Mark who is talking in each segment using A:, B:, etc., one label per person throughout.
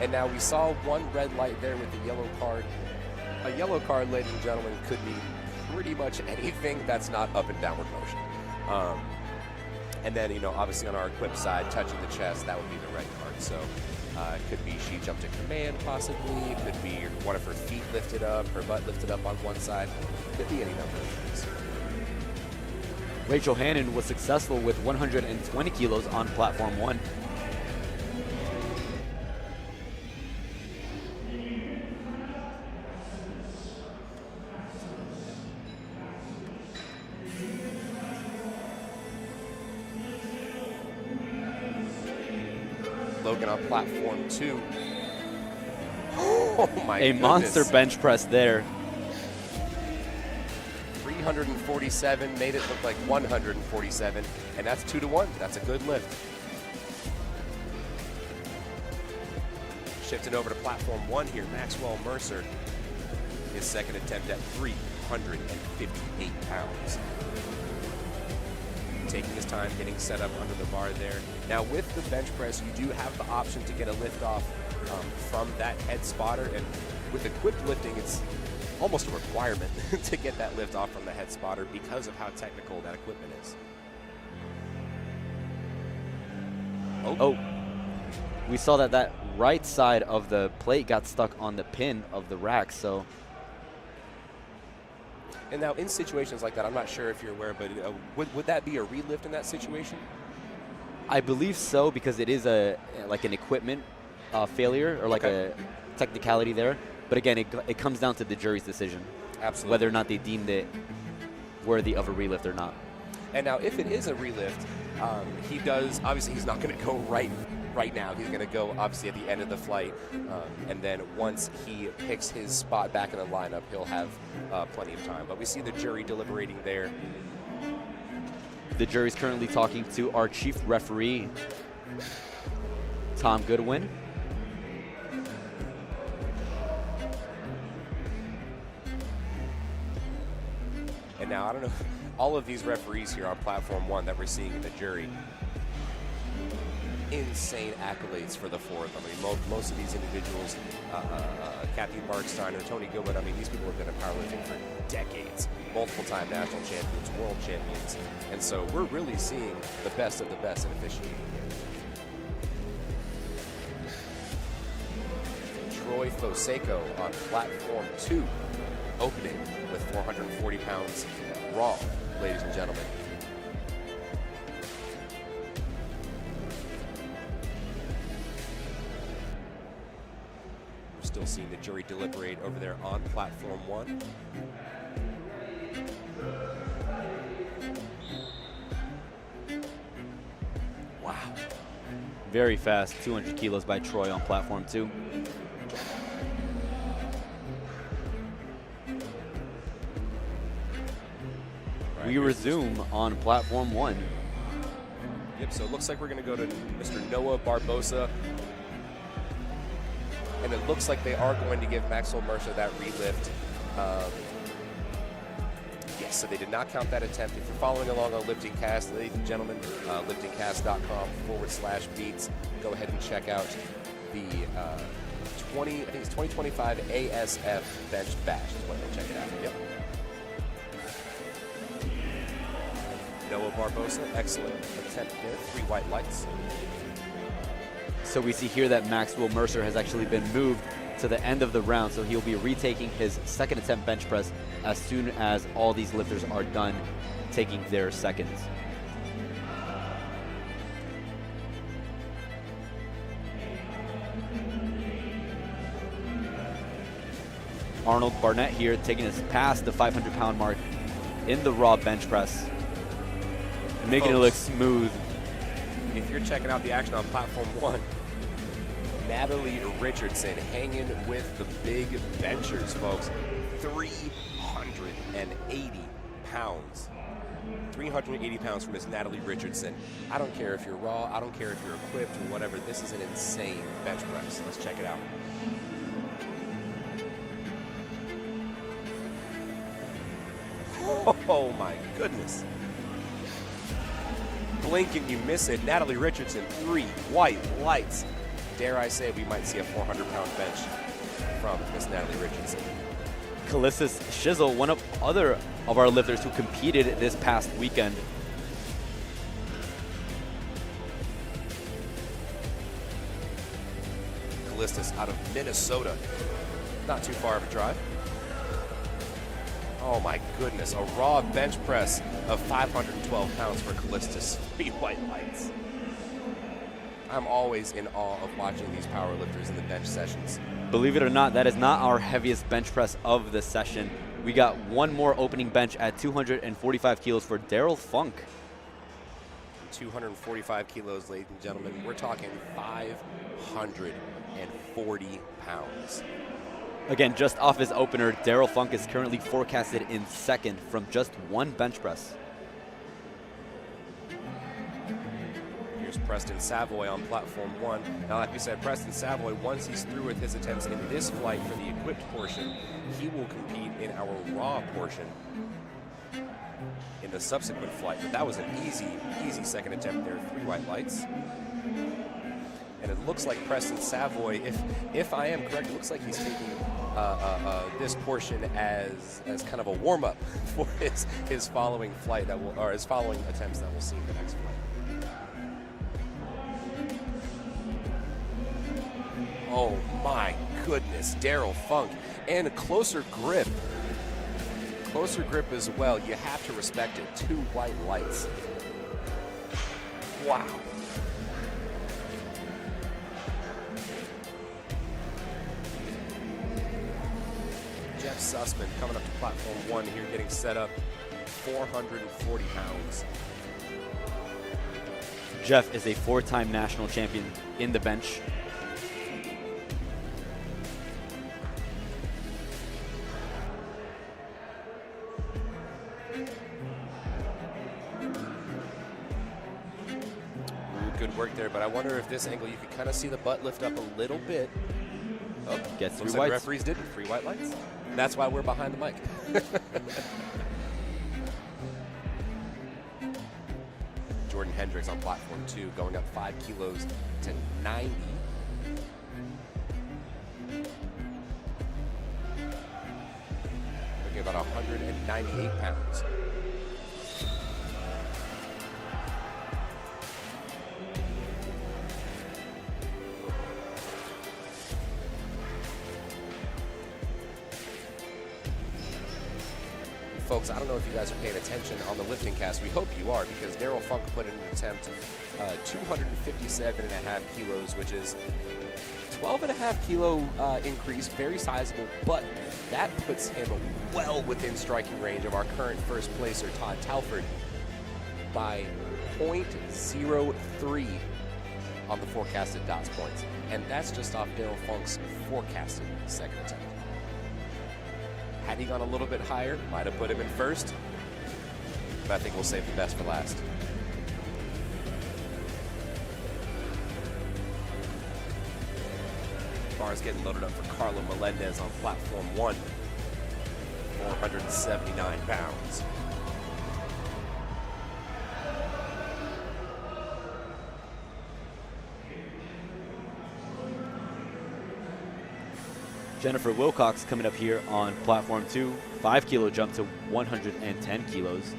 A: And now we saw one red light there with the yellow card. A yellow card, ladies and gentlemen, could mean pretty much anything that's not up and downward motion. And then, you know, obviously on our equipped side, touching the chest, that would be the red card. So it could be she jumped to command, possibly. It could be one of her feet lifted up, her butt lifted up on one side. It could be any number of things.
B: Rachel Hannon was successful with 120 kilos on platform 1.
A: Logan on platform 2. Oh my goodness.
B: A monster bench press there.
A: 347 made it look like 147, and that's 2-to-1. That's a good lift. Shifting over to platform 1 here, Maxwell Mercer. His second attempt at 358 pounds. Taking his time, getting set up under the bar there. Now with the bench press, you do have the option to get a lift off from that head spotter, and with equipped lifting, it's almost a requirement to get that lift off from the head spotter because of how technical that equipment is.
B: Oh, we saw that right side of the plate got stuck on the pin of the rack, so.
A: And now in situations like that, I'm not sure if you're aware, but would that be a relift in that situation?
B: I believe so, because it is like an equipment failure, or like a technicality there. But again, it comes down to the jury's decision.
A: Absolutely.
B: Whether or not they deemed it worthy of a relift or not.
A: And now if it is a relift, he does, obviously he's not going to go right now. He's going to go obviously at the end of the flight. And then once he picks his spot back in the lineup, he'll have plenty of time. But we see the jury deliberating there.
B: The jury's currently talking to our chief referee, Tom Goodwin.
A: And now, I don't know, all of these referees here on platform 1 that we're seeing in the jury, insane accolades for the 4th. I mean, most of these individuals, Kathy Marksteiner, Tony Goodwin, I mean, these people have been in powerlifting for decades, multiple-time national champions, world champions, and so we're really seeing the best of the best in officiating here. Troy Foseco on platform 2, opening with 440 pounds raw, ladies and gentlemen. We're still seeing the jury deliberate over there on platform 1.
B: Wow. Very fast, 200 kilos by Troy on platform 2. We resume on platform 1.
A: Yep, so it looks like we're going to go to Mr. Noah Barbosa. And it looks like they are going to give Maxwell Mercer that relift. Yes, so they did not count that attempt. If you're following along on Lifting Cast, ladies and gentlemen, liftingcast.com/beats. Go ahead and check out the I think it's 2025 ASF Bench Bash. Just want to check it out. Yep. Noah Barbosa, excellent attempt there. 3 white lights.
B: So we see here that Maxwell Mercer has actually been moved to the end of the round, so he'll be retaking his second attempt bench press as soon as all these lifters are done taking their seconds. Arnold Barnett here taking us past the 500-pound mark in the raw bench press, making it look smooth.
A: If you're checking out the action on platform 1, Natalie Richardson hanging with the big benchers, folks. 380 pounds. 380 pounds from Miss Natalie Richardson. I don't care if you're raw, I don't care if you're equipped or whatever. This is an insane bench press. Let's check it out. Oh my goodness. Blink and you miss it. Natalie Richardson, 3 white lights. dare I say, we might see a 400-pound bench from Miss Natalie Richardson.
B: Callistus Shizzle, one of our lifters who competed this past weekend.
A: Callistus out of Minnesota. Not too far of a drive. Oh my goodness, a raw bench press of 512 pounds for Callistus. 3 white lights. I'm always in awe of watching these power lifters in the bench sessions.
B: Believe it or not, that is not our heaviest bench press of the session. We got one more opening bench at 245 kilos for Daryl Funk.
A: 245 kilos, ladies and gentlemen. We're talking 540 pounds.
B: Again, just off his opener, Daryl Funk is currently forecasted in second from just one bench press.
A: Here's Preston Savoy on platform 1. Now, like we said, Preston Savoy, once he's through with his attempts in this flight for the equipped portion, he will compete in our raw portion in the subsequent flight. But that was an easy second attempt there. 3 white lights. And it looks like Preston Savoy, if I am correct, it looks like he's taking this portion as kind of a warm-up for his following flight or his following attempts that we'll see in the next flight. Oh my goodness, Daryl Funk, and a closer grip as well. You have to respect it. 2 white lights. Wow. Jeff Sussman coming up to platform 1 here, getting set up, 440 pounds.
B: Jeff is a 4-time national champion in the bench.
A: Good work there, but I wonder if this angle you can kind of see the butt lift up a little bit. Oh,
B: gets 3
A: looks
B: whites.
A: like referees didn't. 3 white lights. And that's why we're behind the mic. Jordan Hendricks on platform 2, going up 5 kilos to 90. Looking about 198 pounds. Folks, I don't know if you guys are paying attention on the lifting cast. We hope you are, because Daryl Funk put in an attempt 257.5 kilos, which is 12.5 kilo increase, very sizable, but that puts him well within striking range of our current first placer, Todd Talford, by 0.03 on the forecasted DOTS points. And that's just off Daryl Funk's forecasted second attempt. Had he gone a little bit higher, might have put him in first, but I think we'll save the best for last. Bars getting loaded up for Carlo Melendez on platform 1, 479 pounds.
B: Jennifer Wilcox coming up here on platform 2, 5 kilo jump to 110 kilos.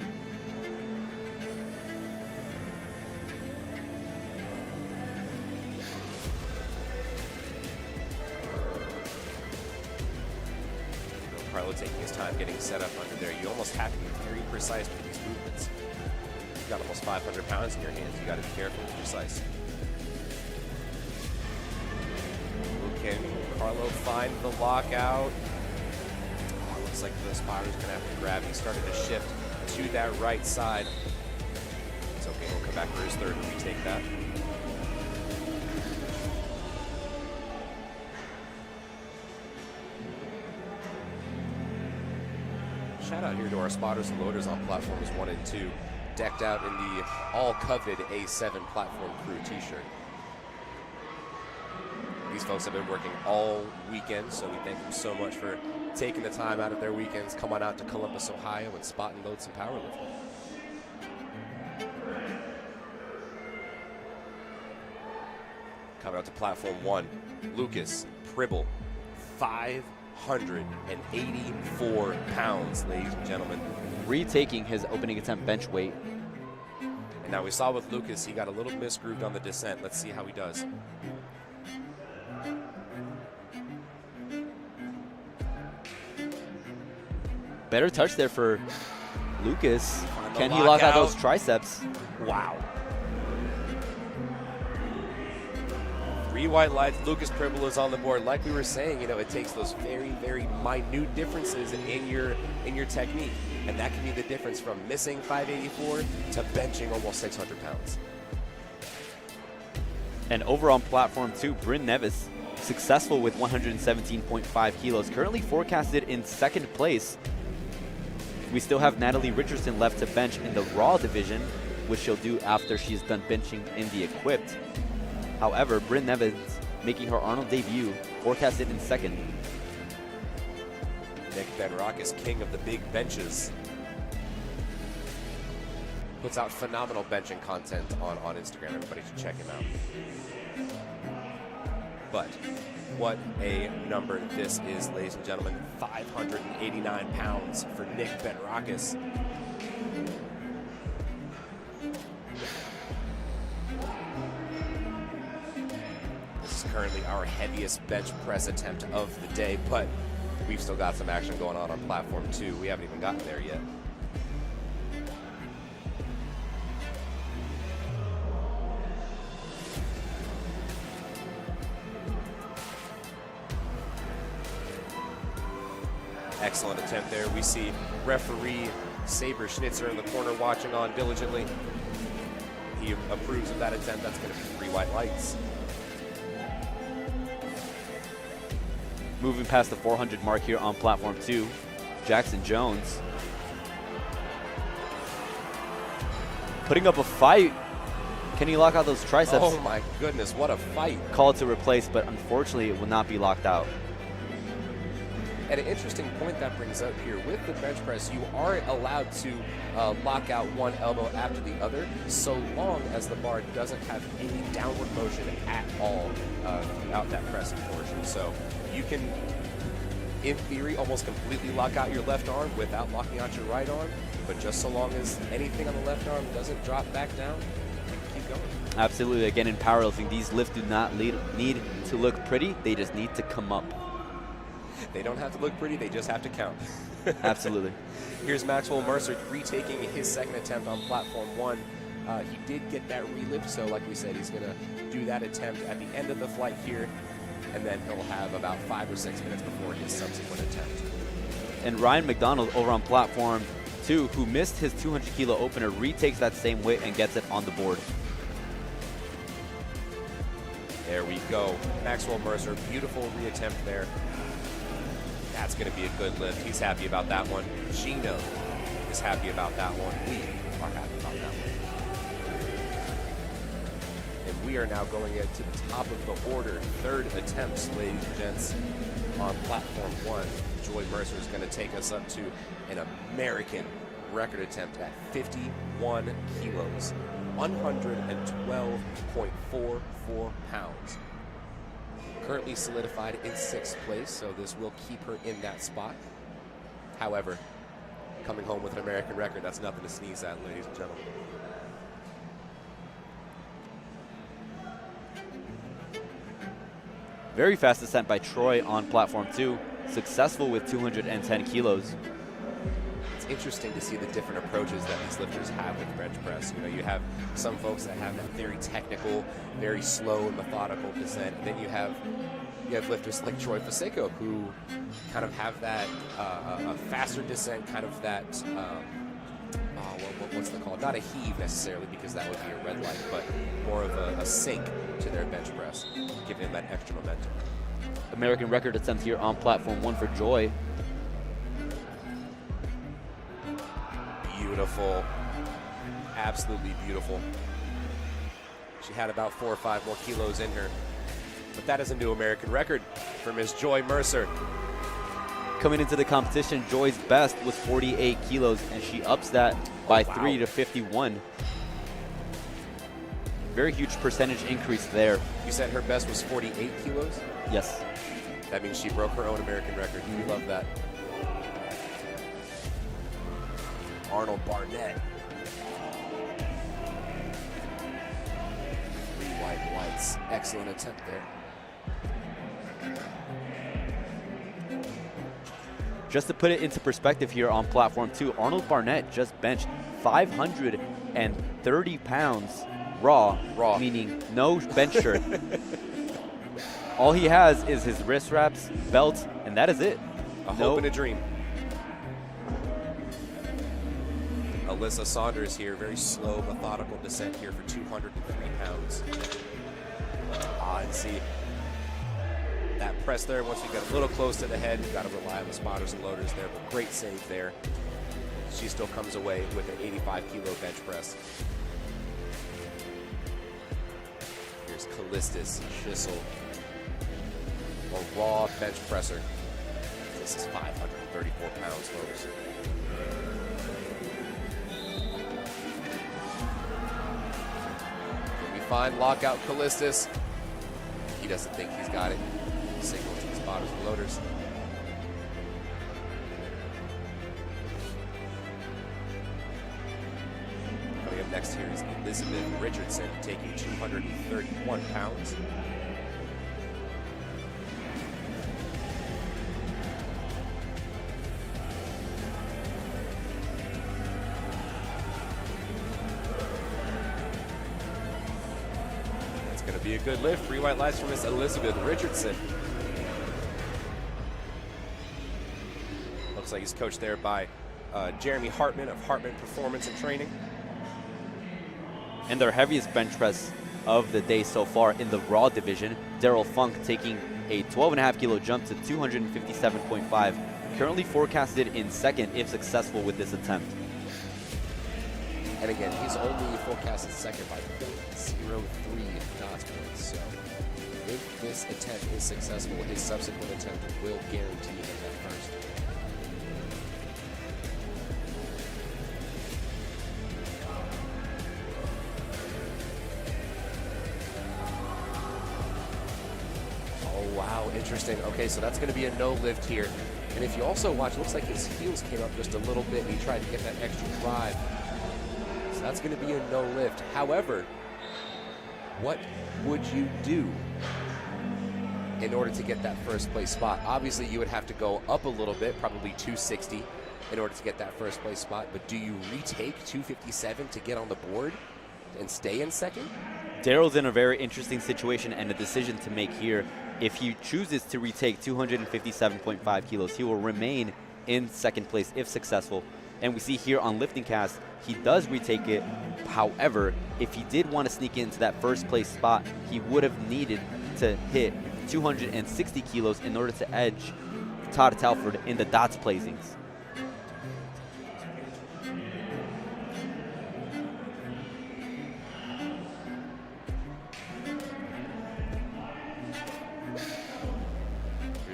A: Carlo taking his time getting set up under there. You almost have to be very precise with these movements. You've got almost 500 pounds in your hands. You got to be careful and precise. Can Carlo find the lockout? Oh, looks like the spotter's going to have to grab. He's starting to shift to that right side. It's okay. We'll come back for his third and retake that. Shout out here to our spotters and loaders on platforms 1 and 2, decked out in the all-coveted A7 platform crew t-shirt. These folks have been working all weekend, so we thank them so much for taking the time out of their weekends. Come on out to Columbus, Ohio, and spot and load some powerlifting. Coming out to platform 1. Lucas Pribble, 584 pounds, ladies and gentlemen.
B: Retaking his opening attempt bench weight.
A: And now we saw with Lucas, he got a little misgrooved on the descent. Let's see how he does.
B: Better touch there for Lucas. Can he lock out those triceps?
A: Wow. 3 white lights. Lucas Pribble is on the board. Like we were saying, you know, it takes those very, very minute differences in your technique, and that can be the difference from missing 584 to benching almost 600 pounds.
B: And over on platform 2, Bryn Nevis, successful with 117.5 kilos, currently forecasted in 2nd place. We still have Natalie Richardson left to bench in the Raw division, which she'll do after she's done benching in the Equipped. However, Bryn Nevis making her Arnold debut, forecasted in 2nd.
A: Nick Benrock, king of the big benches. Puts out phenomenal benching content on Instagram. Everybody should check him out. But what a number this is, ladies and gentlemen. 589 pounds for Nick Benrockis. This is currently our heaviest bench press attempt of the day, but we've still got some action going on platform 2. We haven't even gotten there yet. Excellent attempt there. We see referee Saber Schnitzer in the corner watching on diligently. He approves of that attempt. That's going to be 3 white lights.
B: Moving past the 400 mark here on platform 2, Jackson Jones putting up a fight. Can he lock out those triceps?
A: Oh my goodness, what a fight.
B: Called to replace, but unfortunately it will not be locked out.
A: And an interesting point that brings up here, with the bench press, you are allowed to lock out one elbow after the other, so long as the bar doesn't have any downward motion at all throughout that pressing portion. So you can, in theory, almost completely lock out your left arm without locking out your right arm, but just so long as anything on the left arm doesn't drop back down, you can keep going.
B: Absolutely. Again, in powerlifting, these lifts do not need to look pretty. They just need to come up.
A: They don't have to look pretty, they just have to count.
B: Absolutely.
A: Here's Maxwell Mercer retaking his 2nd attempt on platform 1. He did get that relift, so like we said, he's going to do that attempt at the end of the flight here, and then he'll have about 5 or 6 minutes before his subsequent attempt.
B: And Ryan McDonald over on platform 2, who missed his 200 kilo opener, retakes that same weight and gets it on the board.
A: There we go. Maxwell Mercer, beautiful reattempt there. That's going to be a good lift. He's happy about that one. Gino is happy about that one. We are happy about that one. And we are now going to the top of the order. 3rd attempts, ladies and gents, on platform 1. Joy Mercer is going to take us up to an American record attempt at 51 kilos, 112.44 pounds. Currently solidified in 6th place, so this will keep her in that spot. However, coming home with an American record, that's nothing to sneeze at, ladies and gentlemen.
B: Very fast descent by Troy on platform 2, successful with 210 kilos.
A: It's interesting to see the different approaches that these lifters have with bench press. You know, you have some folks that have that very technical, very slow and methodical descent. And then you have lifters like Troy Fonseca who kind of have that a faster descent, kind of that what's it called? Not a heave necessarily, because that would be a red light, but more of a sink to their bench press, giving them that extra momentum.
B: American record attempt here on platform 1 for Joy.
A: Beautiful. Absolutely beautiful. She had about 4 or 5 more kilos in her. But that is a new American record for Miss Joy Mercer.
B: Coming into the competition, Joy's best was 48 kilos, and she ups that by 3 to 51. very huge percentage increase there.
A: You said her best was 48 kilos?
B: Yes.
A: That means she broke her own American record. We love that. Arnold Barnett. 3 white whites. Excellent attempt there.
B: Just to put it into perspective here on platform 2, Arnold Barnett just benched 530 pounds raw, meaning no bench shirt. All he has is his wrist wraps, belt, and that is it.
A: A hope and a dream. Alyssa Saunders here, very slow, methodical descent here for 203 pounds. And see that press there. Once we get a little close to the head, we've got to rely on the spotters and loaders there, but great save there. She still comes away with an 85-kilo bench press. Here's Callistus Schissel, a raw bench presser. This is 534 pounds, folks. Can we find lockout Callistus? He doesn't think he's got it. Signal to the spotters and loaders. Coming up next here is Elizabeth Richardson, taking 231 pounds. That's going to be a good lift. 3 white lights from Miss Elizabeth Richardson. Looks like he's coached there by Jeremy Hartman of Hartman Performance and Training.
B: And their heaviest bench press of the day so far in the raw division, Daryl Funk taking a 12.5 kilo jump to 257.5, currently forecasted in second if successful with this attempt.
A: And again, he's only forecasted second by 0.03 dots points. So if this attempt is successful, his subsequent attempt will guarantee him that first. Wow, interesting. Okay, so that's going to be a no lift here. And if you also watch, it looks like his heels came up just a little bit and he tried to get that extra drive. So that's going to be a no lift. However, what would you do in order to get that first place spot? Obviously, you would have to go up a little bit, probably 260 in order to get that first place spot. But do you retake 257 to get on the board and stay in second?
B: Daryl's in a very interesting situation and a decision to make here. If he chooses to retake 257.5 kilos, he will remain in second place if successful. And we see here on Lifting Cast, he does retake it. However, if he did want to sneak into that first place spot, he would have needed to hit 260 kilos in order to edge Todd Telford in the dots placings.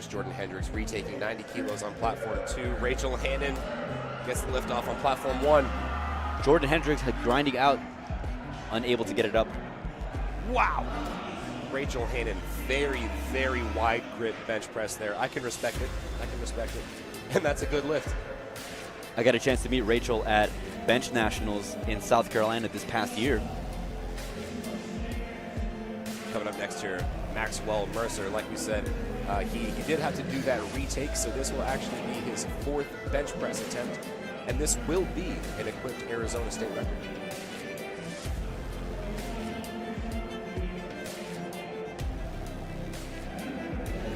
A: Jordan Hendricks retaking 90 kilos on platform 2. Rachel Hannon gets the lift off on platform 1.
B: Jordan Hendricks had grinding out, unable to get it up.
A: Wow. Rachel Hannon, very, very wide grip bench press there. I can respect it. I can respect it. And that's a good lift.
B: I got a chance to meet Rachel at Bench Nationals in South Carolina this past year.
A: Coming up next here, Maxwell Mercer. Like we said, he did have to do that retake, so this will actually be his 4th bench press attempt, and this will be an equipped Arizona State record.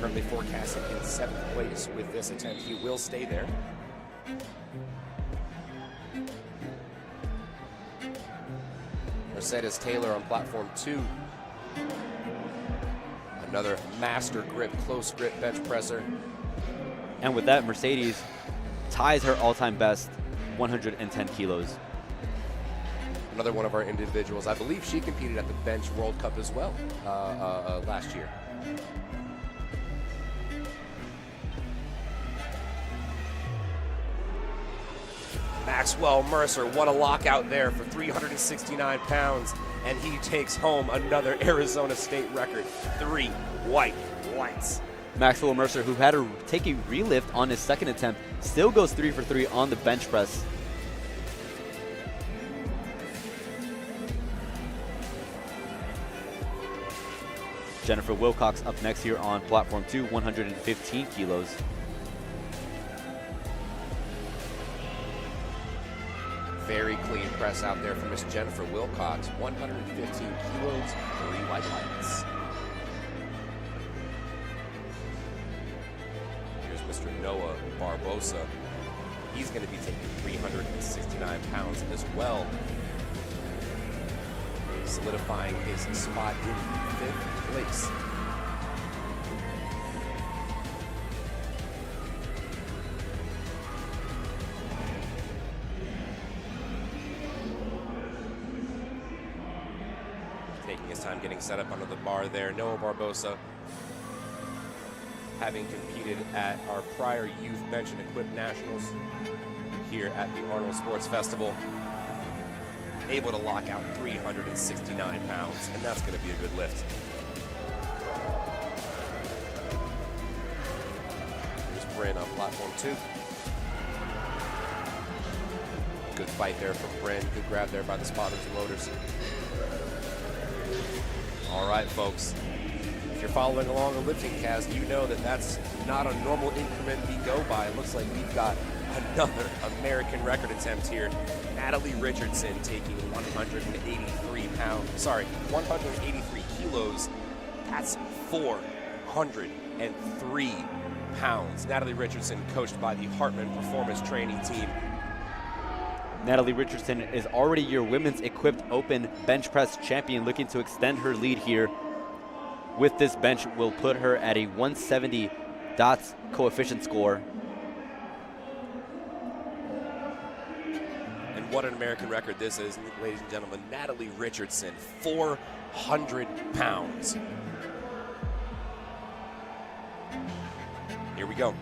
A: Currently forecasted in 7th place with this attempt. He will stay there. Mercedes Taylor on platform 2. Another master grip, close grip bench presser.
B: And with that, Mercedes ties her all-time best, 110 kilos.
A: Another one of our individuals. I believe she competed at the Bench World Cup as well last year. Maxwell Mercer, what a lockout there for 369 pounds. and he takes home another Arizona State record, 3 white lights.
B: Maxwell Mercer, who had to take a relift on his second attempt, still goes 3 for 3 on the bench press. Jennifer Wilcox up next here on platform 2, 115 kilos.
A: Very clean press out there from Miss Jennifer Wilcox, 115 kilos, 3 white lights. Here's Mr. Noah Barbosa. He's going to be taking 369 pounds as well, solidifying his spot in 5th place. Taking his time getting set up under the bar there. Noah Barbosa, having competed at our prior Youth Bench and Equip Nationals here at the Arnold Sports Festival, able to lock out 369 pounds, and that's going to be a good lift. Here's Bryn on platform 2. Good fight there from Bryn. Good grab there by the spotters and loaders. All right, folks. If you're following along the lifting cast, you know that that's not a normal increment we go by. It looks like we've got another American record attempt here. Natalie Richardson taking 183 kilos. That's 403 pounds. Natalie Richardson, coached by the Hartman Performance Training Team.
B: Natalie Richardson is already your Women's Equipped Open bench press champion, looking to extend her lead here. With this bench, will put her at a 170 dots coefficient score.
A: And what an American record this is, ladies and gentlemen. Natalie Richardson, 400 pounds. Here we go.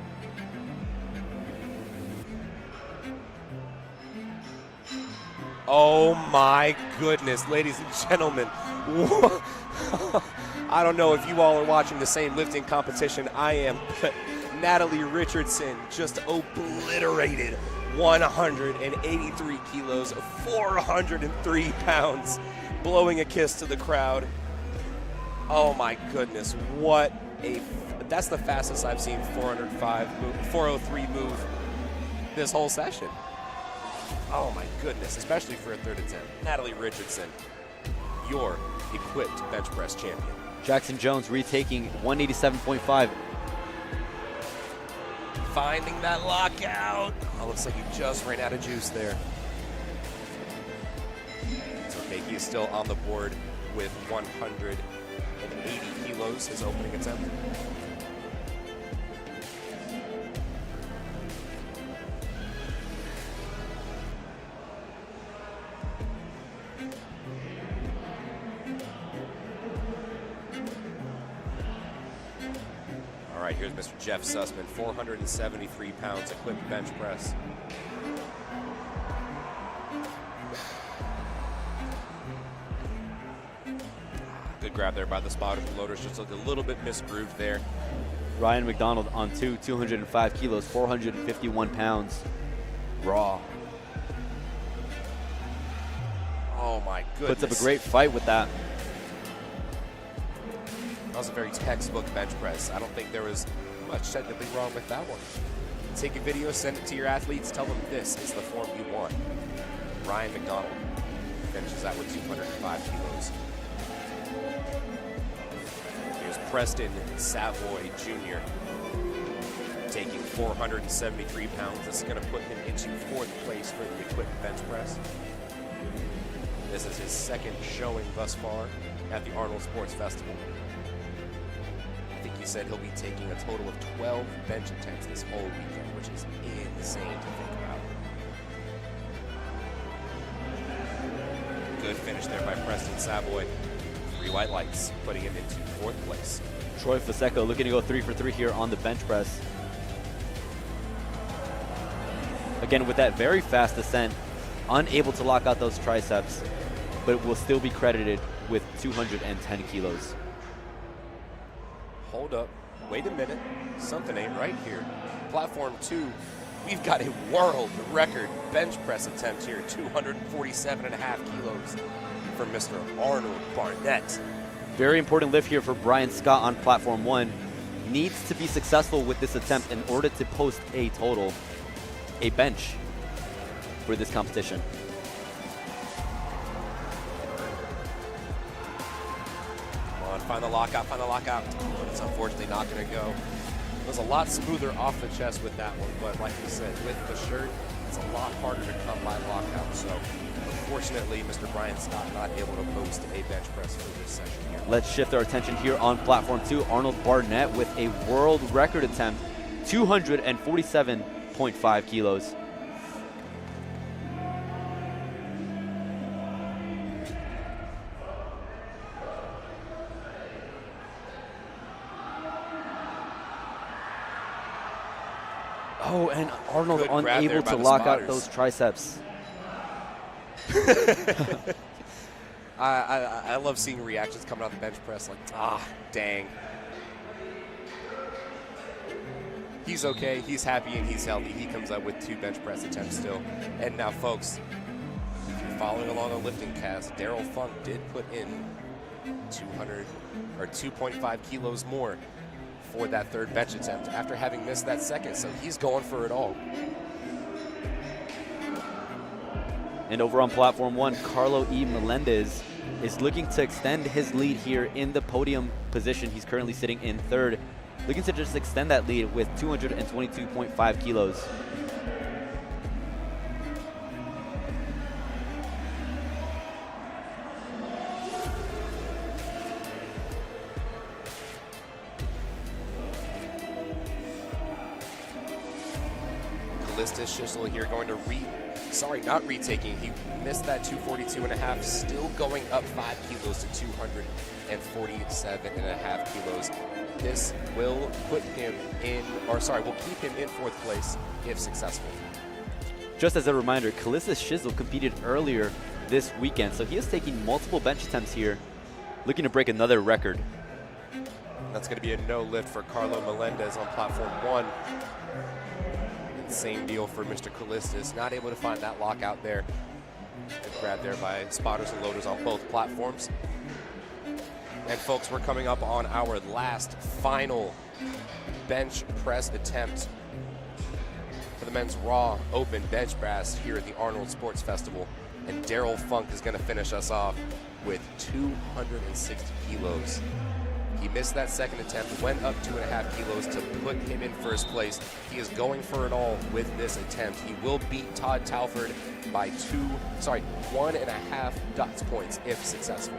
A: Oh my goodness, ladies and gentlemen. I don't know if you all are watching the same lifting competition I am, but Natalie Richardson just obliterated 183 kilos, 403 pounds, blowing a kiss to the crowd. Oh my goodness, that's the fastest I've seen 403 move this whole session. Oh my goodness, especially for a third attempt. Natalie Richardson, your equipped bench press champion.
B: Jackson Jones retaking 187.5.
A: Finding that lockout. Oh, looks like he just ran out of juice there. It's okay, he is still on the board with 180 kilos, his opening attempt. All right, here's Mr. Jeff Sussman, 473 pounds, equipped bench press. Good grab there by the spotters and loaders, just looked a little bit misgrooved there.
B: Ryan McDonald on 205 kilos, 451 pounds, raw.
A: Oh my goodness.
B: Puts up a great fight with that.
A: That was a very textbook bench press. I don't think there was much technically wrong with that one. Take a video, send it to your athletes, tell them this is the form you want. Ryan McDonald finishes that with 205 kilos. Here's Preston Savoy Jr. taking 473 pounds. This is going to put him into 4th place for the equipped bench press. This is his second showing thus far at the Arnold Sports Festival. I think he said he'll be taking a total of 12 bench attempts this whole weekend, which is insane to think about. Good finish there by Preston Savoy. 3 white lights, putting him into 4th place.
B: Troy Fasecco looking to go 3 for 3 here on the bench press. Again, with that very fast descent, unable to lock out those triceps. but will still be credited with 210 kilos.
A: Hold up. Wait a minute. Something ain't right here. Platform 2, we've got a world record bench press attempt here. 247.5 kilos for Mr. Arnold Barnett.
B: Very important lift here for Brian Scott on platform 1. Needs to be successful with this attempt in order to post a bench for this competition.
A: Come on, find the lockout, find the lockout. But it's unfortunately not going to go. It was a lot smoother off the chest with that one, but like you said, with the shirt, it's a lot harder to come by lockout. So unfortunately, Mr. Brian Scott not able to post a bench press for this session here.
B: Let's shift our attention here on platform 2. Arnold Barnett with a world record attempt, 247.5 kilos. Oh, and Arnold unable to lock out those triceps.
A: I love seeing reactions coming out of the bench press like, dang. He's okay, he's happy, and he's healthy. He comes up with 2 bench press attempts still. And now, folks, if you're following along on Lifting Cast, Daryl Funk did put in 2.5 kilos more for that 3rd bench attempt after having missed that 2nd, so he's going for it all.
B: And over on platform 1, Carlo E. Melendez is looking to extend his lead here in the podium position. He's currently sitting in 3rd, looking to just extend that lead with 222.5 kilos.
A: Shizzle here going to not retaking. He missed that 242.5, still going up 5 kilos to 247.5 kilos. This will put him in, will keep him in 4th place if successful.
B: Just as a reminder, Calista Shizzle competed earlier this weekend, so he is taking multiple bench attempts here, looking to break another record.
A: That's going to be a no lift for Carlo Melendez on platform 1. Same deal for Mr. Callistus, not able to find that lockout there. Grabbed there by spotters and loaders on both platforms. And folks, we're coming up on our last final bench press attempt for the men's Raw Open bench press here at the Arnold Sports Festival. And Daryl Funk is going to finish us off with 260 kilos. He missed that 2nd attempt, went up 2.5 kilos to put him in 1st place. He is going for it all with this attempt. He will beat Todd Talford by 1.5 dots points if successful.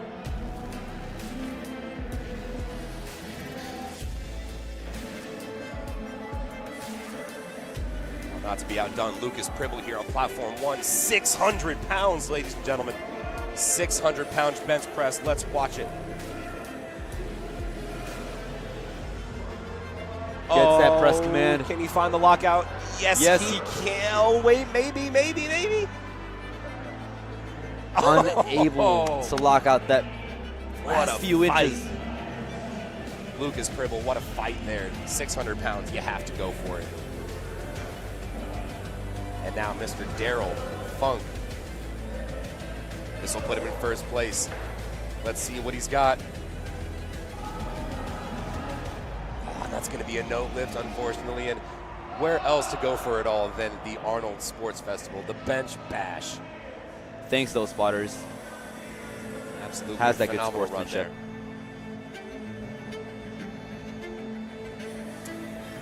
A: Not to be outdone, Lucas Pribble here on platform 1, 600 pounds, ladies and gentlemen. 600-pound bench press, let's watch it.
B: Gets that press command.
A: Can he find the lockout? Yes, he can. Oh, wait, maybe.
B: Unable to lock out that last few inches.
A: Lucas Pribble, what a fight there. 600 pounds, you have to go for it. And now Mr. Daryl Funk. This will put him in 1st place. Let's see what he's got. That's going to be a no lift, unfortunately, and where else to go for it all than the Arnold Sports Festival, the bench bash.
B: Thanks, those spotters.
A: Absolutely.
B: Has that good sportsmanship.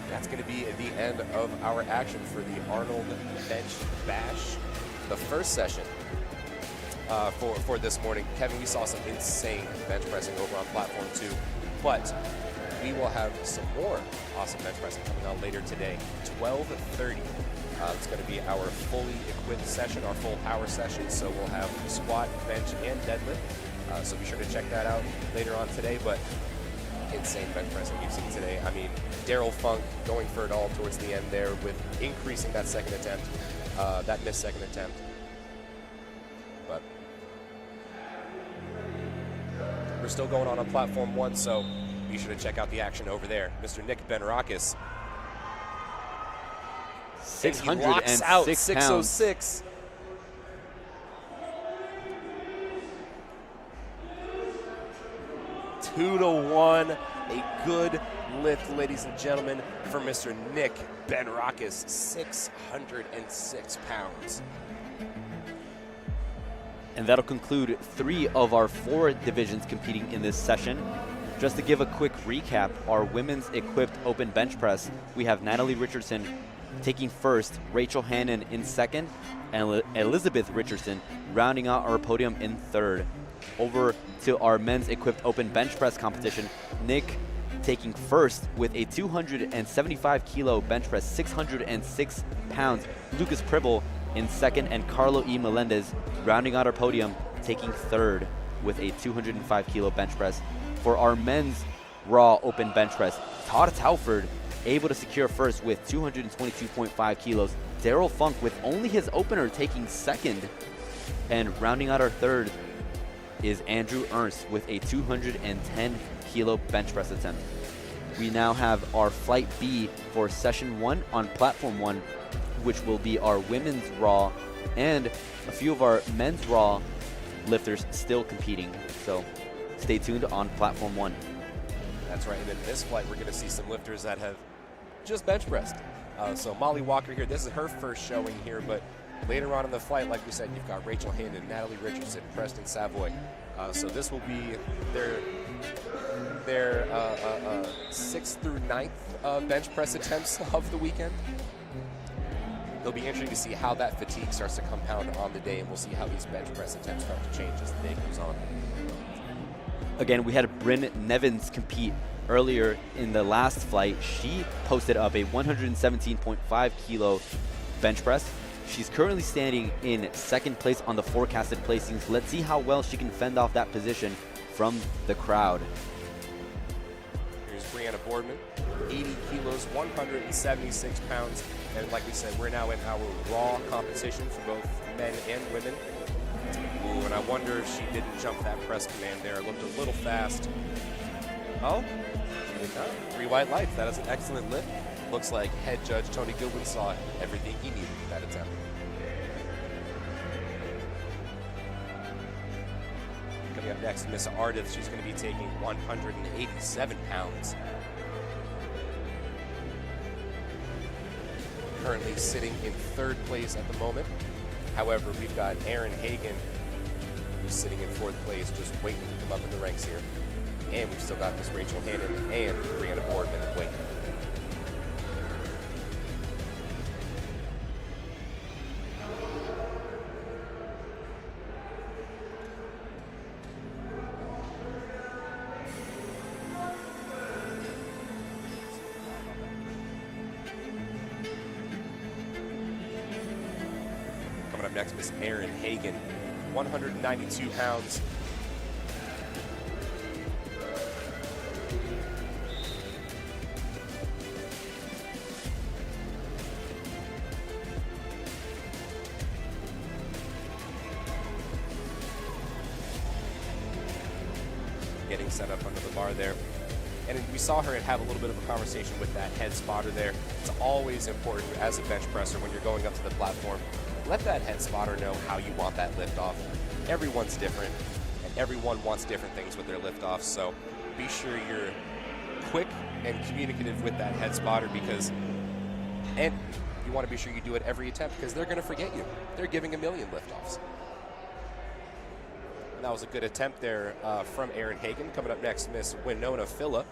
A: That's going to be the end of our action for the Arnold bench bash, the 1st session for this morning. Kevin, we saw some insane bench pressing over on platform 2, but we will have some more awesome bench pressing coming on later today, 12:30. It's going to be our fully equipped session, our full power session. So we'll have squat, bench, and deadlift. So be sure to check that out later on today. But insane bench pressing you've seen today. I mean, Daryl Funk going for it all towards the end there with increasing that 2nd attempt, that missed 2nd attempt. But We're still going on platform 1, so be sure to check out the action over there. Mr. Nick Benrakis.
B: 606
A: out
B: pounds.
A: 606. Two to one. A good lift, ladies and gentlemen, for Mr. Nick Benrakis. 606 pounds.
B: And that'll conclude 3 of our 4 divisions competing in this session. Just to give a quick recap, our women's equipped open bench press, we have Natalie Richardson taking first, Rachel Hannon in second, and Elizabeth Richardson rounding out our podium in third. Over to our men's equipped open bench press competition, Nick taking first with a 275 kilo bench press, 606 pounds. Lucas Pribble in second, and Carlo E. Melendez rounding out our podium, taking third with a 205 kilo bench press. For our men's raw open bench press, Todd Tauford able to secure first with 222.5 kilos. Daryl Funk with only his opener taking second. And rounding out our third is Andrew Ernst with a 210 kilo bench press attempt. We now have our flight B for session 1 on platform 1, which will be our women's raw and a few of our men's raw lifters still competing. So stay tuned on platform 1.
A: That's right. And in this flight, we're going to see some lifters that have just bench pressed. So Molly Walker here, this is her first showing here, but later on in the flight, like we said, you've got Rachel Hannon, Natalie Richardson, Preston Savoy. So this will be their 6th through 9th bench press attempts of the weekend. It'll be interesting to see how that fatigue starts to compound on the day, and we'll see how these bench press attempts start to change as the day goes on.
B: Again, we had Bryn Nevins compete earlier in the last flight. She posted up a 117.5 kilo bench press. She's currently standing in second place on the forecasted placings. Let's see how well she can fend off that position from the crowd.
A: Here's Brianna Boardman, 80 kilos, 176 pounds. And like we said, we're now in our raw competition for both men and women. Ooh, and I wonder if she didn't jump that press command there. It looked a little fast. Oh, she did not. 3 white lights. That is an excellent lift. Looks like head judge Tony Goodwin saw everything he needed with that attempt. Coming up next, Miss Ardith. She's going to be taking 187 pounds. Currently sitting in 3rd place at the moment. However, we've got Aaron Hagan, who's sitting in 4th place, just waiting to come up in the ranks here. And we've still got Miss Rachel Hannon and Brianna Boardman waiting. Coming up next, Miss Erin Hagan, 192 pounds. Getting set up under the bar there. And we saw her have a little bit of a conversation with that head spotter there. It's always important as a bench presser when you're going up to the platform. Let that head spotter know how you want that lift off. Everyone's different, and everyone wants different things with their lift off. So be sure you're quick and communicative with that head spotter, and you want to be sure you do it every attempt, because they're going to forget you. They're giving a million lift-offs. And that was a good attempt there from Erin Hagan. Coming up next, Miss Winona Phillip.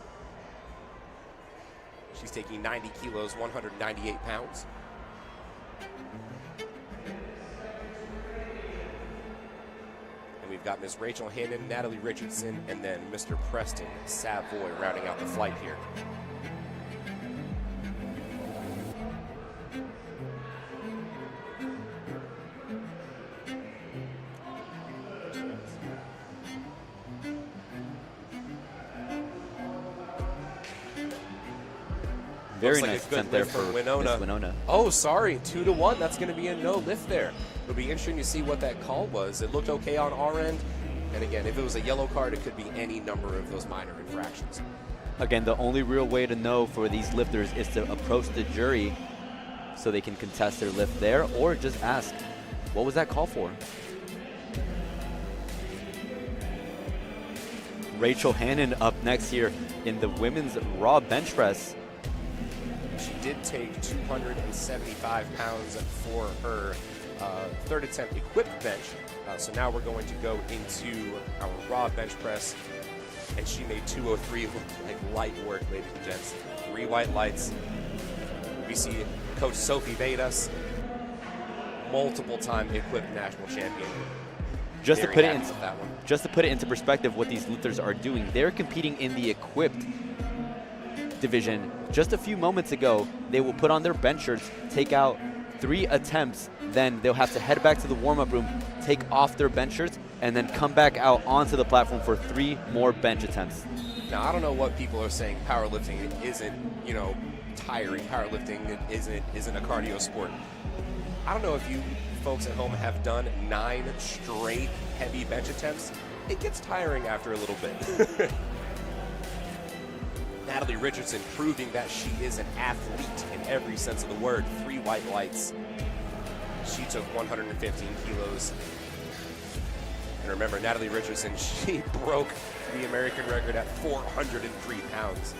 A: She's taking 90 kilos, 198 pounds. We've got Ms. Rachel Hannon, Natalie Richardson, and then Mr. Preston Savoy rounding out the flight here.
B: Very
A: Looks
B: nice
A: like a good
B: attempt there
A: lift
B: for
A: from Winona.
B: Miss Winona.
A: Oh, sorry, 2-1. That's going to be a no lift there. It'll be interesting to see what that call was. It looked okay on our end. And again, if it was a yellow card, it could be any number of those minor infractions.
B: Again, the only real way to know for these lifters is to approach the jury so they can contest their lift there, or just ask, what was that call for? Rachel Hannon up next here in the women's raw bench press.
A: She did take 275 pounds for her third attempt equipped bench. So now we're going to go into our raw bench press, and she made 203 look like light work, ladies and gents. 3 white lights. We see Coach Sophie Vedas, multiple-time equipped national champion.
B: Just to
A: Very
B: put it
A: happy
B: in,
A: with that one.
B: just to put it into perspective, what these lifters are doing, they're competing in the equipped division. Just a few moments ago, they will put on their bench shirts, take out 3 attempts, then they'll have to head back to the warm-up room, take off their bench shirts, and then come back out onto the platform for 3 more bench attempts.
A: Now, I don't know what people are saying. Powerlifting isn't, tiring. Powerlifting isn't a cardio sport. I don't know if you folks at home have done 9 straight heavy bench attempts. It gets tiring after a little bit. Natalie Richardson proving that she is an athlete in every sense of the word. 3 white lights. She took 115 kilos. And remember, Natalie Richardson, she broke the American record at 403 pounds.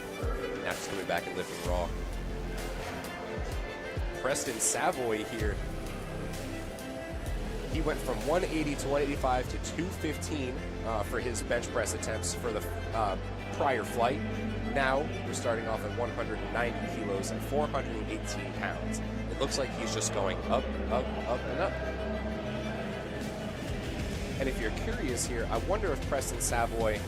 A: Now she's coming back and lifting raw. Preston Savoy here. He went from 180 to 185 to 215 for his bench press attempts for the prior flight. Now we're starting off at 190 kilos and 418 pounds. It looks like he's just going up, up, up, and up. And if you're curious here, I wonder if Preston Savoy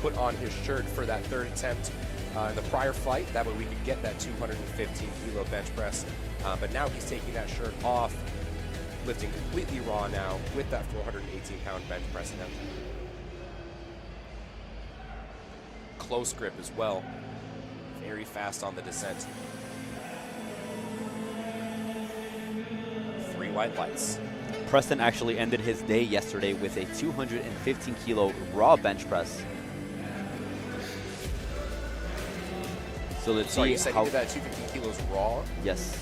A: put on his shirt for that third attempt in the prior flight. That way we could get that 215 kilo bench press. But now he's taking that shirt off, lifting completely raw now with that 418 pound bench press attempt. Close grip as well. Very fast on the descent. 3 white lights.
B: Preston actually ended his day yesterday with a 215 kilo raw bench press. So let's
A: Sorry,
B: see
A: you said
B: how.
A: he did that 250 kilos raw?
B: Yes.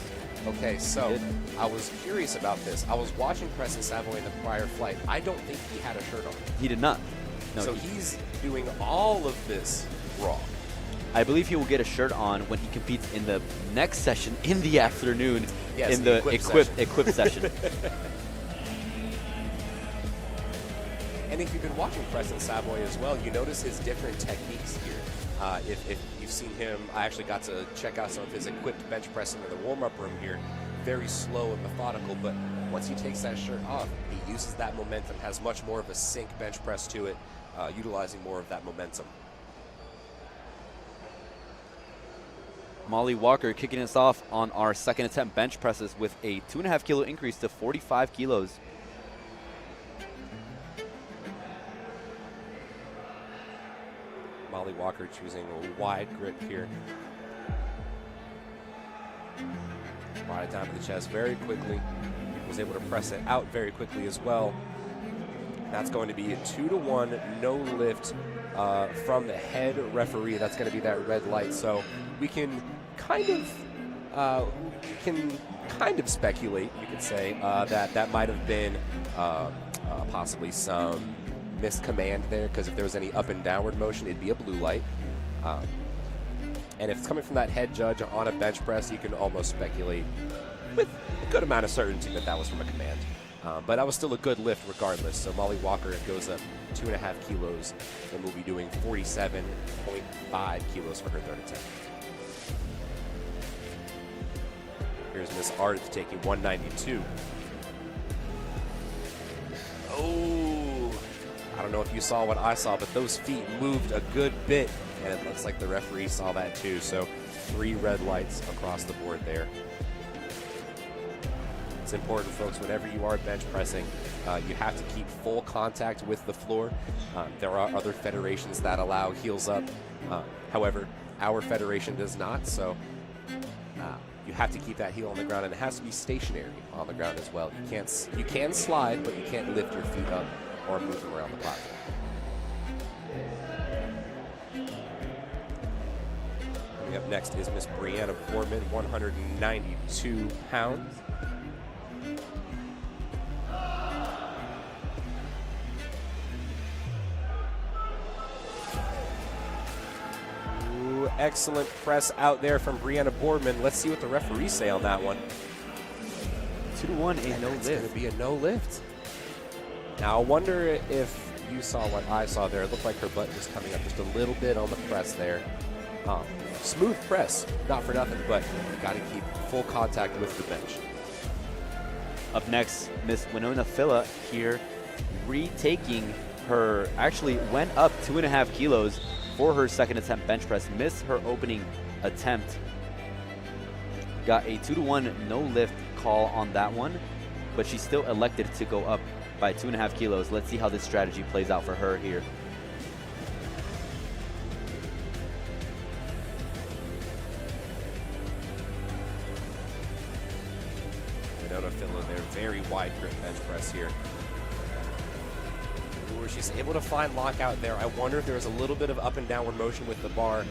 A: Okay, so I was curious about this. I was watching Preston Savoy in the prior flight. I don't think he had a shirt on.
B: He did not. No,
A: So he's doing all of this raw.
B: I believe he will get a shirt on when he competes in the next session in the afternoon,
A: Yes,
B: in
A: the
B: the
A: equipped
B: equipped session.
A: And if you've been watching Preston Savoy as well, you notice his different techniques here. If you've seen him, I actually got to check out some of his equipped bench pressing in the warm-up room here. Very slow and methodical, but once he takes that shirt off, he uses that momentum, has much more of a sink bench press to it, utilizing more of that momentum.
B: Molly Walker kicking us off on our second attempt bench presses with a 2.5 kilo increase to 45 kilos.
A: Molly Walker choosing a wide grip here. Brought it down to the chest very quickly. Was able to press it out very quickly as well. That's going to be a 2-to-1 no lift from the head referee. That's going to be that red light. So we can kind of speculate, you could say, that might have been possibly some missed command there, because if there was any up and downward motion, it'd be a blue light. And if it's coming from that head judge on a bench press, you can almost speculate with a good amount of certainty that that was from a command. But that was still a good lift regardless. So Molly Walker goes up 2.5 kilos and will be doing 47.5 kilos for her third attempt. Here's Miss Art taking 192. Oh, I don't know if you saw what I saw, but those feet moved a good bit, and it looks like the referee saw that too. So 3 red lights across the board there. It's important, folks, whenever you are bench pressing, you have to keep full contact with the floor. There are other federations that allow heels up. However, our federation does not, so you have to keep that heel on the ground, and it has to be stationary on the ground as well. You can slide, but you can't lift your feet up or move them around the platform. Coming up next is Miss Brianna Boardman, 192 pounds. Ooh, excellent press out there from Brianna Boardman. Let's see what the referees say on that one.
B: 2-1, a no
A: It's
B: lift.
A: going to be a no lift. Now, I wonder if you saw what I saw there. It looked like her butt was coming up just a little bit on the press there. Smooth press, not for nothing, but got to keep full contact with the bench.
B: Up next, Miss Winona Filla here, retaking her, actually went up 2.5 kilos for her second attempt bench press. Missed her opening attempt. Got a 2-1 no lift call on that one, but she still elected to go up by 2.5 kilos. Let's see how this strategy plays out for her here.
A: Winona Filla there, very wide grip bench press here. Ooh, she's able to find lockout there. I wonder if there was a little bit of up and downward motion with the bar.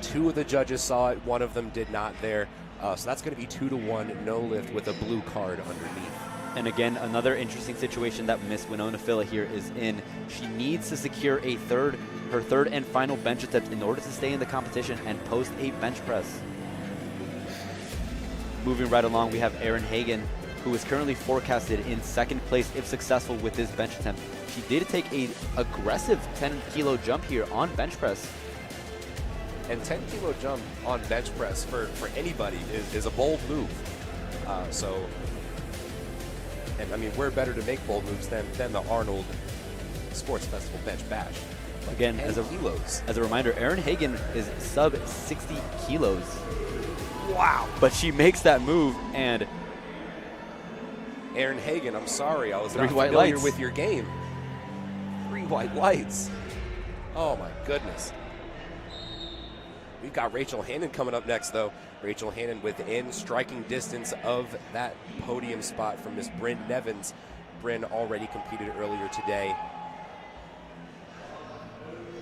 A: 2 of the judges saw it, 1 of them did not there. So that's going to be 2-1 no lift with a blue card underneath.
B: And again, another interesting situation that Miss Winona Filla here is in. She needs to secure her third and final bench attempt in order to stay in the competition and post a bench press. Moving right along, we have Erin Hagen, who is currently forecasted in second place if successful with this bench attempt. She did take an aggressive 10-kilo jump here on bench press.
A: And 10-kilo jump on bench press for anybody is a bold move. And I mean, we're better to make bold moves than the Arnold Sports Festival bench bash.
B: Again,
A: 10 kilos.
B: As a reminder, Erin Hagen is sub 60 kilos.
A: Wow.
B: But she makes that move, and
A: Erin Hagen, I'm sorry, I was
B: 3
A: not
B: white
A: familiar
B: lights
A: with your game. 3 white lights. Oh my goodness. We've got Rachel Hannon coming up next, though. Rachel Hannon within striking distance of that podium spot from Miss Bryn Nevins. Bryn already competed earlier today.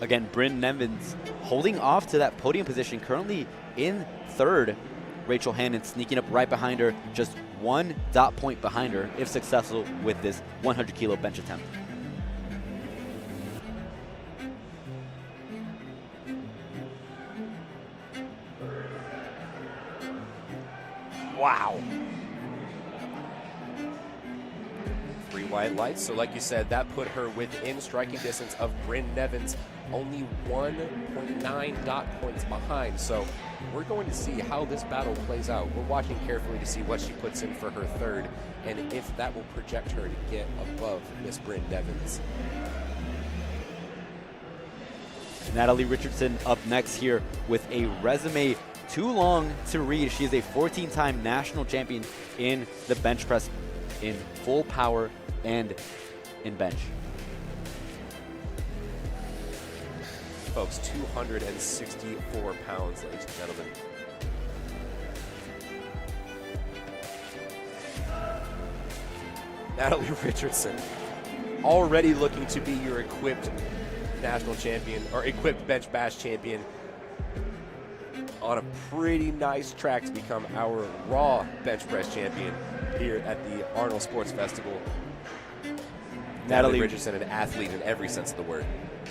B: again, Bryn Nevins holding off to that podium position, currently in third. Rachel Hannon sneaking up right behind her, just 1 dot point behind her if successful with this 100-kilo bench attempt.
A: Wow. 3 white lights. So like you said, that put her within striking distance of Bryn Nevins, only 1.9 dot points behind. So we're going to see how this battle plays out. We're watching carefully to see what she puts in for her third and if that will project her to get above Miss Bryn Nevins.
B: Natalie Richardson up next here with a resume too long to read. She is a 14-time national champion in the bench press, in full power and in bench.
A: Folks, 264 pounds, ladies and gentlemen. Natalie Richardson, already looking to be your equipped national champion, or equipped bench bash champion, on a pretty nice track to become our Raw bench press champion here at the Arnold Sports Festival. Natalie Richardson, an athlete in every sense of the word.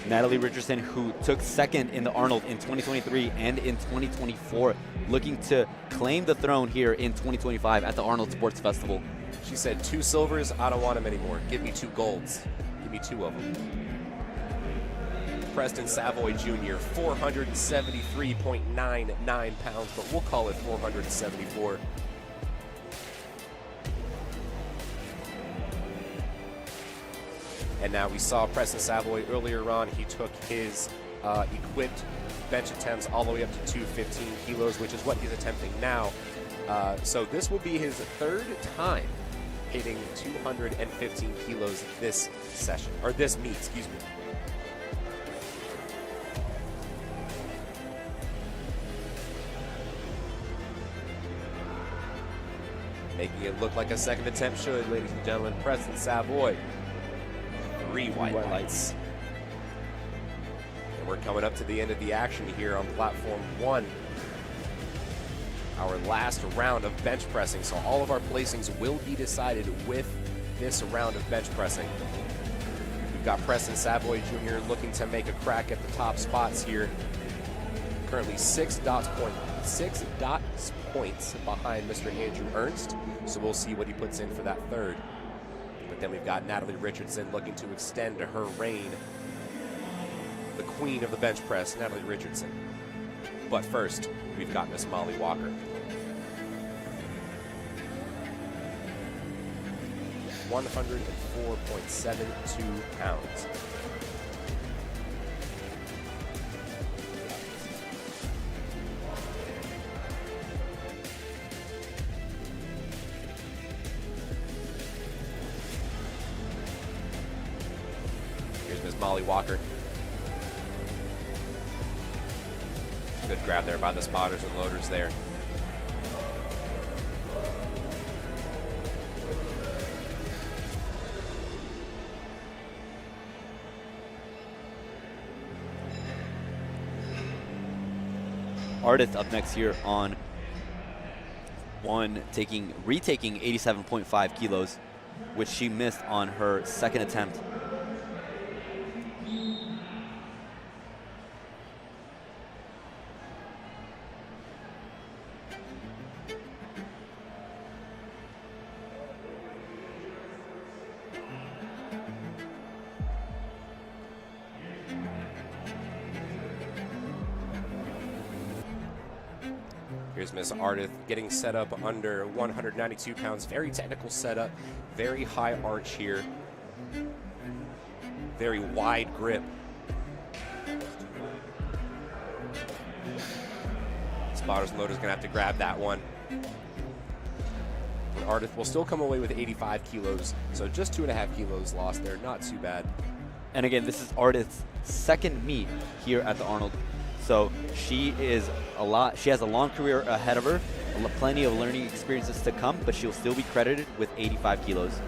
B: Natalie Richardson, who took second in the Arnold in 2023 and in 2024, looking to claim the throne here in 2025 at the Arnold Sports Festival.
A: She said, 2 silvers, I don't want them anymore. Give me 2 golds. Give me 2 of them. Preston Savoy Jr., 473.99 pounds, but we'll call it 474. And now we saw Preston Savoy earlier on. He took his equipped bench attempts all the way up to 215 kilos, which is what he's attempting now. So this will be his 3rd time hitting 215 kilos this session, or this meet, excuse me. Making it look like a second attempt should, ladies and gentlemen. Preston Savoy. 3 white lights. And we're coming up to the end of the action here on platform 1. Our last round of bench pressing. So all of our placings will be decided with this round of bench pressing. We've got Preston Savoy Jr. looking to make a crack at the top spots here. Currently 6 dots points behind Mr. Andrew Ernst. So we'll see what he puts in for that third. But then we've got Natalie Richardson looking to extend her reign. The queen of the bench press, Natalie Richardson. But first, we've got Miss Molly Walker. 104.72 pounds. Here's Miss Molly Walker. Good grab there by the spotters and loaders there.
B: Ardith up next here on retaking 87.5 kilos, which she missed on her second attempt.
A: Here's Miss Ardith getting set up under 192 pounds. Very technical setup, very high arch here. Very wide grip. Spotters and loaders gonna have to grab that one. And Ardith will still come away with 85 kilos, so just 2.5 kilos lost there, not too bad.
B: And again, this is Ardith's second meet here at the Arnold. So she has a long career ahead of her, plenty of learning experiences to come, but she'll still be credited with 85 kilos.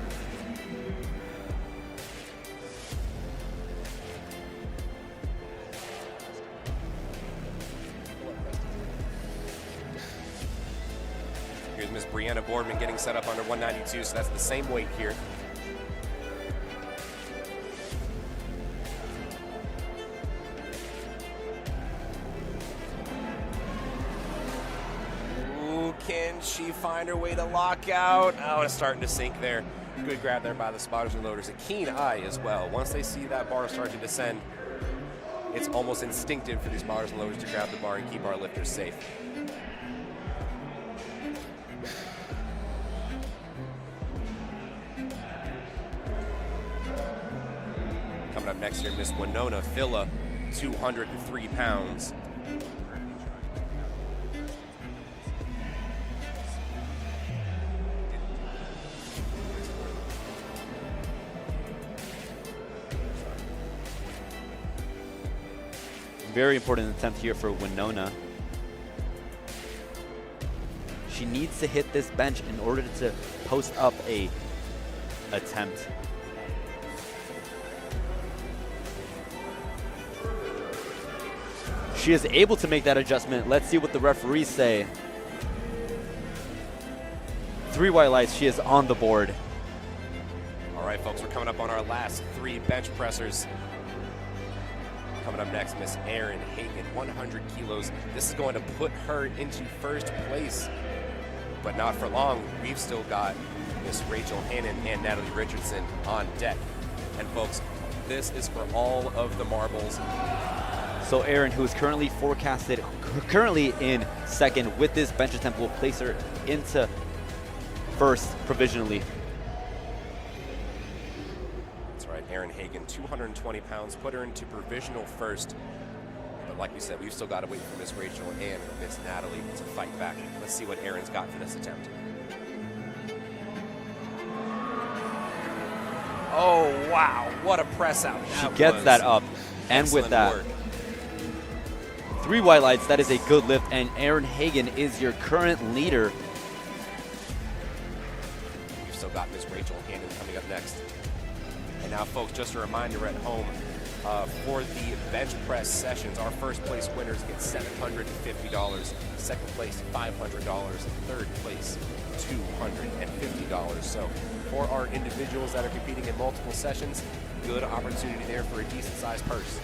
A: Here's Miss Brianna Boardman getting set up under 192, so that's the same weight here. Can she find her way to lock out? Oh, it's starting to sink there. Good grab there by the spotters and loaders. A keen eye as well. Once they see that bar start to descend, it's almost instinctive for these spotters and loaders to grab the bar and keep our lifters safe. Coming up next here, Miss Winona Filla, 203 pounds.
B: Very important attempt here for Winona. She needs to hit this bench in order to post up a attempt. She is able to make that adjustment. Let's see what the referees say. 3 white lights, she is on the board.
A: All right, folks, we're coming up on our last 3 bench pressers. Coming up next, Miss Erin Hagen, 100 kilos. This is going to put her into first place, but not for long. We've still got Miss Rachel Hannon and Natalie Richardson on deck. And folks, this is for all of the marbles.
B: So Erin, who is currently in second with this bench attempt, will place her into first provisionally.
A: Erin Hagen, 220 pounds, put her into provisional first. But like we said, we've still got to wait for Miss Rachel and Miss Natalie to fight back. Let's see what Erin's got for this attempt. Oh, wow. What a press out.
B: She gets that up. And with that,
A: work.
B: 3 white lights, that is a good lift. And Erin Hagen is your current leader.
A: We've still got Miss Rachel Hannon coming up next. And now, folks, just a reminder at home, for the bench press sessions, our first place winners get $750, second place $500, third place $250. So for our individuals that are competing in multiple sessions, good opportunity there for a decent sized purse.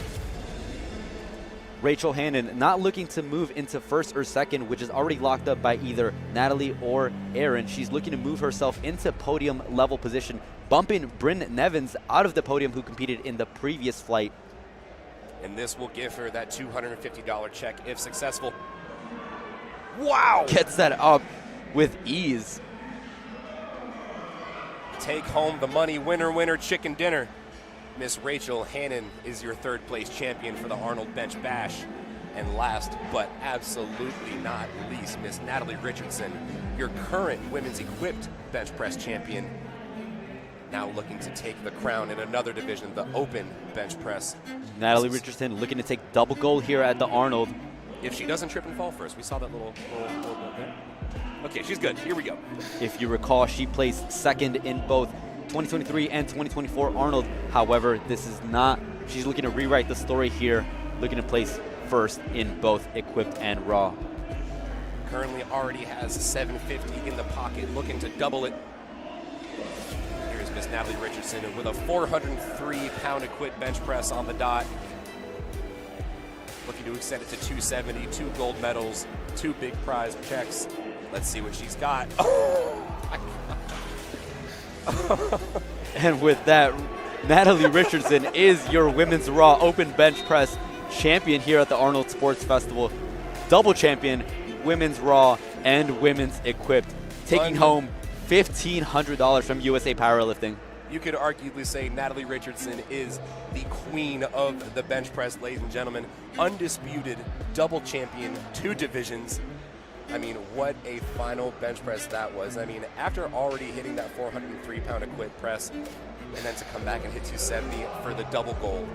B: Rachel Hannon not looking to move into first or second, which is already locked up by either Natalie or Erin. She's looking to move herself into podium level position, bumping Bryn Nevins out of the podium, who competed in the previous flight.
A: And this will give her that $250 check if successful. Wow!
B: Gets that up with ease.
A: Take home the money, winner, winner, chicken dinner. Miss Rachel Hannon is your third place champion for the Arnold Bench Bash. And last but absolutely not least, Miss Natalie Richardson, your current women's equipped bench press champion, now looking to take the crown in another division, the open bench press.
B: Natalie Richardson looking to take double gold here at the Arnold.
A: If she doesn't trip and fall first, we saw that little bit there. Okay, she's good. Here we go.
B: If you recall, she placed second in both 2023 and 2024 Arnold. However, this is not, she's looking to rewrite the story here, looking to place first in both equipped and raw.
A: Currently already has 750 in the pocket, looking to double it. Here's Miss Natalie Richardson with a 403-pound equipped bench press on the dot. Looking to extend it to 270, 2 gold medals, 2 big prize checks. Let's see what she's got. Oh, my God.
B: And with that, Natalie Richardson is your women's raw open bench press champion here at the Arnold Sports Festival. Double champion, women's raw and women's equipped, taking home $1,500 from USA Powerlifting.
A: You could arguably say Natalie Richardson is the queen of the bench press, ladies and gentlemen. Undisputed, double champion, 2 divisions. I mean, what a final bench press that was. I mean, after already hitting that 403-pound equipped press, and then to come back and hit 270 for the double gold,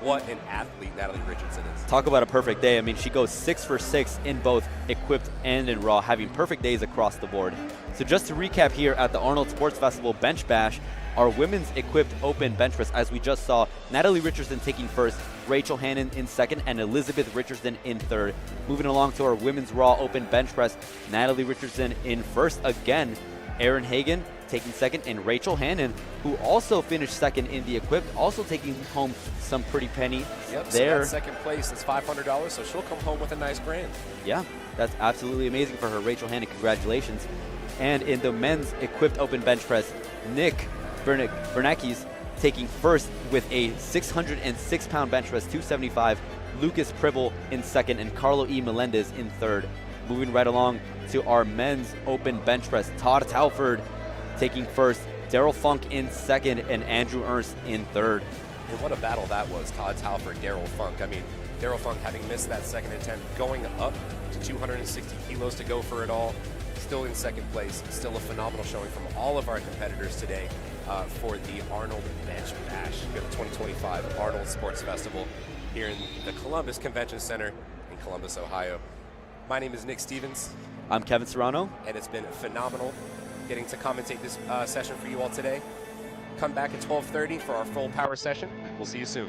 A: what an athlete Natalie Richardson is.
B: Talk about a perfect day. I mean, she goes 6 for 6 in both equipped and in raw, having perfect days across the board. So just to recap here at the Arnold Sports Festival Bench Bash, our women's equipped open bench press, as we just saw, Natalie Richardson taking first, Rachel Hannon in second, and Elizabeth Richardson in third. Moving along to our women's raw open bench press, Natalie Richardson in first again, Erin Hagen taking second, and Rachel Hannon, who also finished second in the equipped, also taking home some pretty penny
A: there. So that second place is $500, so she'll come home with a nice grand.
B: Yeah, that's absolutely amazing for her. Rachel Hannon, congratulations. And in the men's equipped open bench press, Nick Bernakis taking first with a 606-pound bench press, 275. Lucas Pribble in second, and Carlo E. Melendez in third. Moving right along to our men's open bench press, Todd Talford taking first, Daryl Funk in second, and Andrew Ernst in third.
A: And what a battle that was, Todd Talford, Daryl Funk. I mean, Daryl Funk having missed that second attempt, going up to 260 kilos to go for it all. Still in second place, still a phenomenal showing from all of our competitors today for the Arnold Bench Bash, the 2025 Arnold Sports Festival here in the Columbus Convention Center in Columbus, Ohio. My name is Nick Stevens.
B: I'm Kevin Serrano.
A: And it's been phenomenal getting to commentate this session for you all today. Come back at 12:30 for our full power session. We'll see you soon.